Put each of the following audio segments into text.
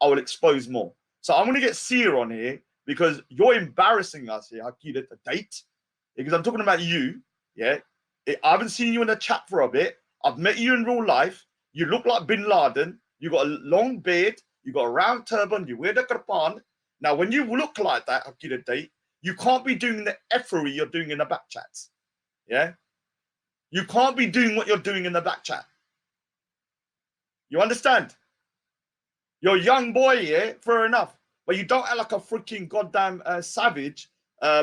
I will expose more. So I'm going to get Sia on here because you're embarrassing us here, Hakeerat Date, because I'm talking about you. Yeah, I haven't seen you in the chat for a bit. I've met you in real life. You look like Bin Laden. You got a long beard. You got a round turban. You wear the kirpan. Now, when you look like that, Hakeerat Date, you can't be doing the effery you're doing in the back chats. Yeah, you can't be doing what you're doing in the back chat. You understand? You're a young boy, yeah, fair enough. But you don't act like a freaking goddamn savage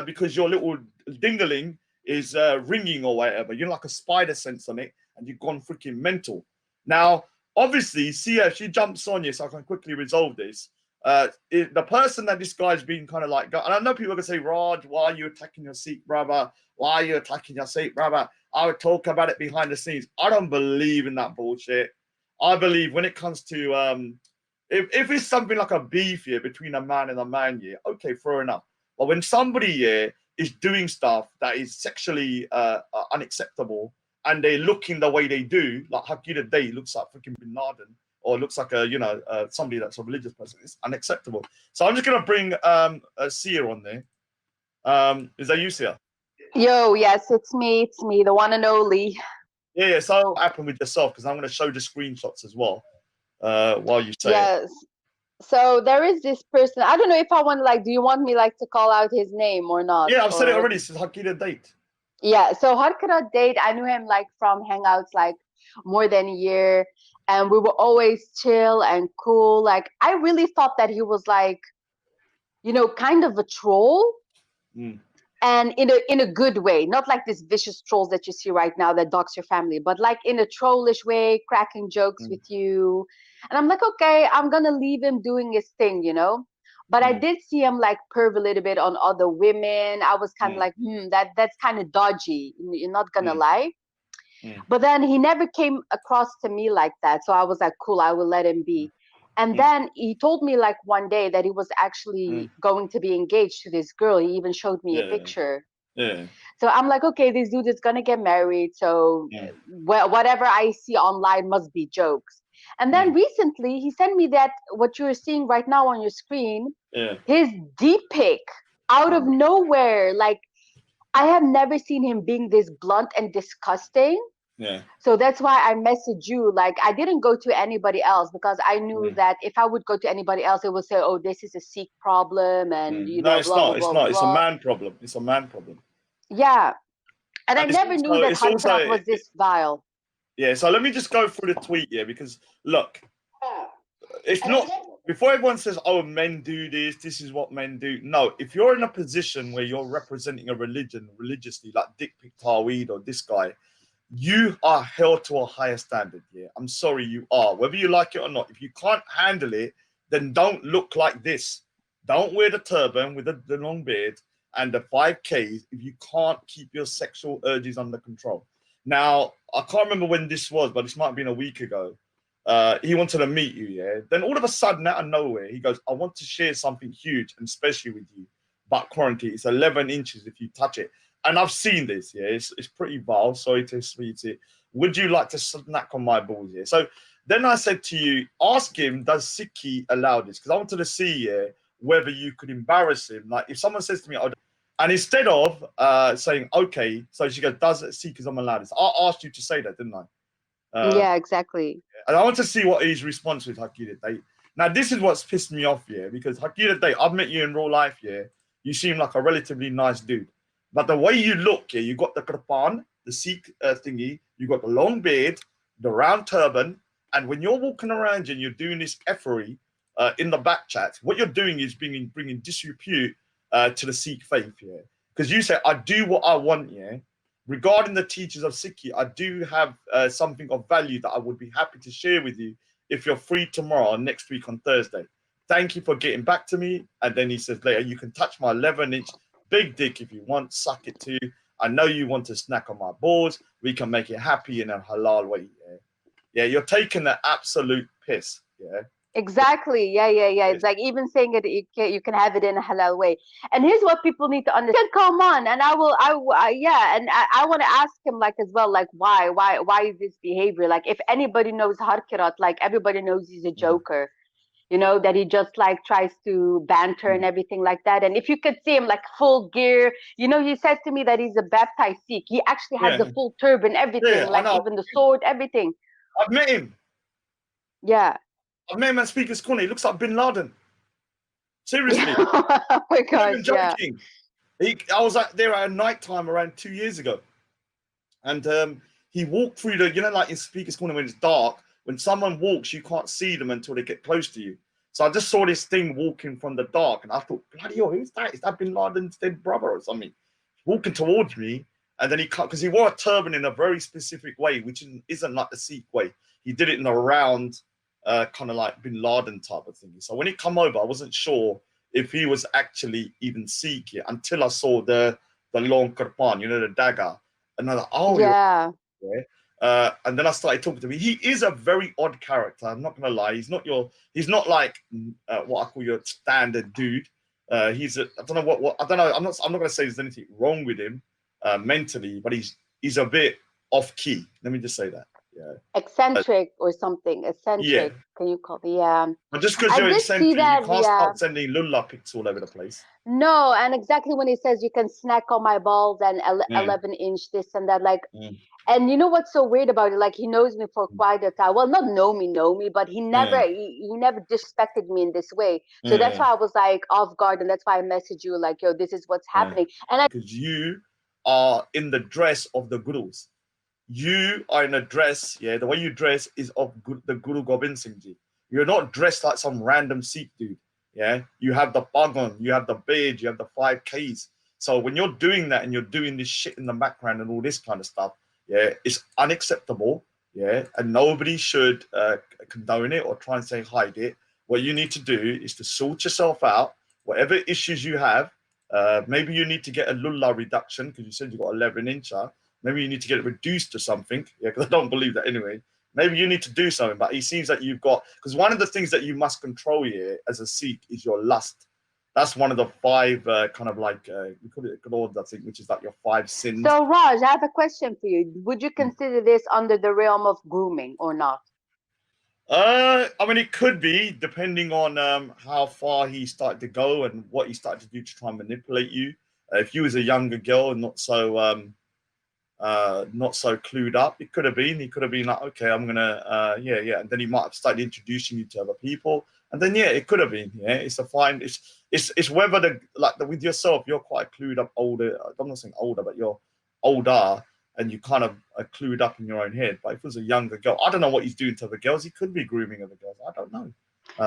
because your little dingaling is ringing or whatever. You're like a spider sense on it and you've gone freaking mental. Now, obviously, Sia, if she jumps on you so I can quickly resolve this, the person that this guy's been kind of like, and I know people are going to say, Raj, why are you attacking your Sikh brother? Why are you attacking your Sikh brother? I would talk about it behind the scenes. I don't believe in that bullshit. I believe when it comes to if it's something like a beef here between a man and a man, yeah, okay, fair enough. But when somebody here is doing stuff that is sexually unacceptable and they look in the way they do, like Hakeerat Date looks like freaking Bin Laden or looks like a somebody that's a religious person, it's unacceptable. So I'm just gonna bring Sia on there. Is that you, Sia? Yo, yes, it's me, the one and only. Yeah. So what happened with yourself? Because I'm gonna show the screenshots as well while you say it. Yes. So there is this person. I don't know if I want like, do you want me like to call out his name or not? Yeah, I've said it Or already. It's Hakeerat Date. yeah, so Harkeerat Date, I knew him like from hangouts like more than a year, and we were always chill and cool. Like I really thought that he was like, kind of a troll. Mm. And in a good way, not like this vicious trolls that you see right now that dox your family, but like in a trollish way, cracking jokes with you. And I'm like, okay, I'm gonna leave him doing his thing. But I did see him like perv a little bit on other women. I was kind of like, that's kind of dodgy. You're not gonna lie. But then he never came across to me like that. So I was like, cool, I will let him be. And then he told me like one day that he was actually going to be engaged to this girl. He even showed me a Yeah. picture. Yeah. So I'm like, okay, this dude is gonna get married. So whatever I see online must be jokes. And then recently he sent me that what you're seeing right now on your screen, Yeah. his deep pic out of nowhere. Like I have never seen him being this blunt and disgusting. Yeah. So that's why I messaged you. Like I didn't go to anybody else because I knew that if I would go to anybody else, it would say, "Oh, this is a Sikh problem," and No, it's blah blah not. It's blah not. It's a blah. man problem. It's a man problem. Yeah, and I And never knew that it's also Harkeerat was this vile. yeah. So let me just go through the tweet here because look, it's not. Before everyone says, "Oh, men do this. This is what men do." No, if you're in a position where you're representing a religion religiously, like Dick Pic Tawhid or this guy, you are held to a higher standard. Yeah, I'm sorry, you are. Whether you like it or not, if you can't handle it, then don't look like this. Don't wear the turban with the long beard and the 5Ks if you can't keep your sexual urges under control. Now, I can't remember when this was, but this might have been a week ago. He wanted to meet you, yeah. Then all of a sudden, out of nowhere, he goes, "I want to share something huge and special with you." But quarantine, it's 11 inches if you touch it. And I've seen this, yeah. It's pretty vile. Sorry to speak it. Would you like to snack on my balls here? So then I said to you, ask him, does Sikhi allow this? Because I wanted to see, yeah, whether you could embarrass him. Like if someone says to me, oh, and instead of saying, okay, so she goes, does Sikhism allow this? I asked you to say that, didn't I? Yeah, exactly. And I want to see what his response with Hakeerat Date. Now, this is what's pissed me off, yeah, because Hakeerat Date, I've met you in real life, yeah. You seem like a relatively nice dude. But the way you look, yeah, you got the kirpan, the Sikh thingy, you got the long beard, the round turban, and when you're walking around and you're doing this effery in the back chat, what you're doing is bringing disrepute to the Sikh faith, yeah. Because you say, I do what I want, yeah. Regarding the teachers of Sikhi, I do have something of value that I would be happy to share with you if you're free tomorrow or next week on Thursday. Thank you for getting back to me. And then he says later, you can touch my 11-inch big dick if you want, suck it too. I know you want to snack on my balls. We can make it happy in a halal way. Yeah, yeah, you're taking the absolute piss. Yeah. Exactly. Yeah. It's like even saying it, you can have it in a halal way. And here's what people need to understand. Come on, and yeah, and I want to ask him like as well, like why is this behavior? Like if anybody knows Harkeerat, like everybody knows he's a joker. you know, that he just like tries to banter and everything like that. And if you could see him like full gear, you know, he said to me that he's a baptized Sikh. He actually has the Yeah, full turban, everything, yeah, I like know. even the sword, everything. I've met him. Yeah. I've met him at Speaker's Corner. He looks like Bin Laden. Seriously, Oh my I'm not gosh, even yeah. joking. I was there at night time around 2 years ago, and he walked through the, you know, like in Speaker's Corner when it's dark. When someone walks, you can't see them until they get close to you. So I just saw this thing walking from the dark, and I thought, bloody hell, who's that? Is that Bin Laden's dead brother or something? Walking towards me, and then he cut, because he wore a turban in a very specific way, which isn't like the Sikh way. He did it in a round, kind of like Bin Laden type of thing. So when he come over, I wasn't sure if he was actually even Sikh yet until I saw the long kirpan, you know, the dagger. And I was like, oh, you're Yeah. there. And then I started talking to him. He is a very odd character. I'm not gonna lie. He's not like what I call your standard dude. I don't know what I don't know. I'm not gonna say there's anything wrong with him mentally, but he's a bit off key. Let me just say that. Yeah. Eccentric or something. Yeah. Eccentric. Can you call it? Yeah. But just because I you're did see eccentric, you that, can't yeah. start sending lulla pics all over the place. No, and exactly when he says you can snack on my balls and Mm, 11-inch this and that, like, mm, and you know what's so weird about it? Like he knows me for quite a time. Well, not know me, but mm, he never disrespected me in this way. So that's mm, why I was like off guard, and that's why I messaged you like, yo, this is what's mm. happening. And I Because you are in the dress of the gurus. You are in a dress, yeah. The way you dress is of the Guru Gobind Singh Ji. You're not dressed like some random Sikh dude, yeah. You have the bug on, you have the beard, you have the 5Ks. So when you're doing that and you're doing this shit in the background and all this kind of stuff, yeah, it's unacceptable, yeah. And nobody should condone it or try and say hide it. What you need to do is to sort yourself out. Whatever issues you have, maybe you need to get a lulla reduction because you said you got 11-incher. Maybe you need to get it reduced to something. Yeah, because I don't believe that anyway. Maybe you need to do something. But it seems that you've got, because one of the things that you must control here as a Sikh is your lust. That's one of the five kind of like we call it Lord, I think, which is like your 5 sins. So Raj, I have a question for you. Would you consider this under the realm of grooming or not? I mean, it could be depending on how far he started to go and what he started to do to try and manipulate you. If you was a younger girl and not so clued up, it could have been. He could have been like, okay, I'm gonna, yeah, and then he might have started introducing you to other people, and then yeah, it could have been. Yeah, it's a fine. It's whether with yourself, you're quite clued up, older. I'm not saying older, but you're older and you kind of are clued up in your own head. But if it was a younger girl, I don't know what he's doing to the girls. He could be grooming other girls. I don't know.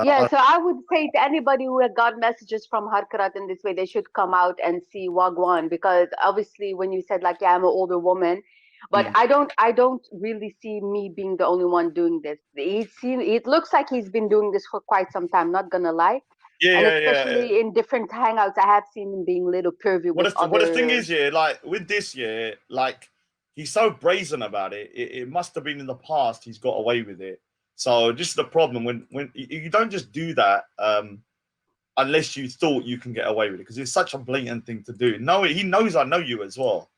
Yeah, so I would say to anybody who had got messages from Harkeerat in this way, they should come out and see Wagwan, because obviously when you said like, yeah, I'm an older woman, but I don't really see me being the only one doing this. It looks like he's been doing this for quite some time, not gonna lie. And Yeah. especially in different hangouts, I have seen him being a little pervy with What the thing other. is, yeah, like with this, yeah, like he's so brazen about it. It must have been in the past he's got away with it. So this is the problem when you don't just do that unless you thought you can get away with it, because it's such a blatant thing to do. No, he knows I know you as well,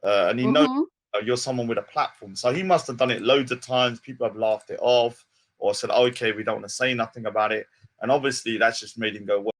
and he knows Mm-hmm. you're someone with a platform. So he must have done it loads of times. People have laughed it off or said, "Okay, we don't want to say nothing about it," and obviously that's just made him go, "Well,